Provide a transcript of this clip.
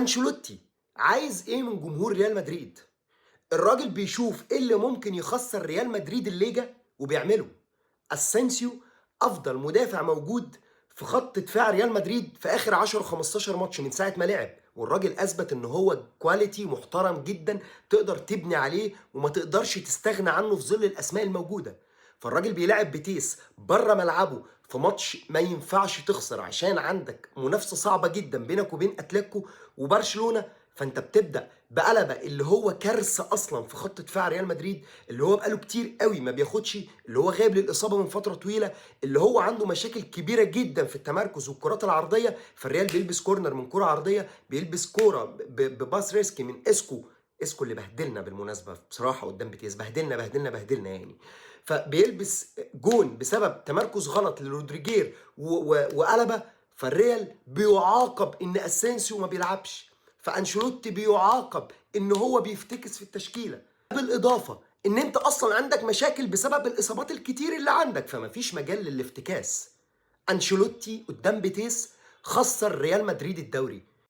أنشيلوتي عايز إيه من جمهور ريال مدريد؟ الراجل بيشوف إيه اللي ممكن يخسّر ريال مدريد الليجا وبيعمله. أسينسيو أفضل مدافع موجود في خط دفاع ريال مدريد في آخر 10، 15 ماتش من ساعة ما لعب، والراجل أثبت إن هو quality محترم جدًا تقدر تبني عليه وما تقدرش تستغنى عنه في ظل الأسماء الموجودة. فالراجل بيلاعب بيتيس برّه ملعبه في ماتش ما ينفعش تخسر عشان عندك منافسة صعبة جدًا بينك وبين أتلتيكو وبرشلونة، فأنت بتبدأ بألابا اللي هو كارثة أصلًا في خط دفاع ريال مدريد، اللي هو بقى له كتير أوي ما بياخدش، اللي هو غايب للإصابة من فترة طويلة، اللي هو عنده مشاكل كبيرة جدًا في التمركز والكرات العرضية، فالريال بيلبس كورنر من كرة عرضية، بيلبس كورة بباص ريسكي من إسكو اللي بهدلنا بالمناسبة بصراحة قدام بيتيس، بهدلنا يعني. فبيلبس جون بسبب تمركز غلط لرودريجير وألابا، فالريال بيُعاقب إن أسينسيو ما بيلعبش، فأنشيلوتي بيُعاقب إن هو بيفتكس في التشكيلة، بالإضافة إن أنت أصلًا عندك مشاكل بسبب الإصابات الكتير اللي عندك، فما فيش مجال للافتكاس. أنشيلوتي قدام بيتيس خسّر ريال مدريد الدوري،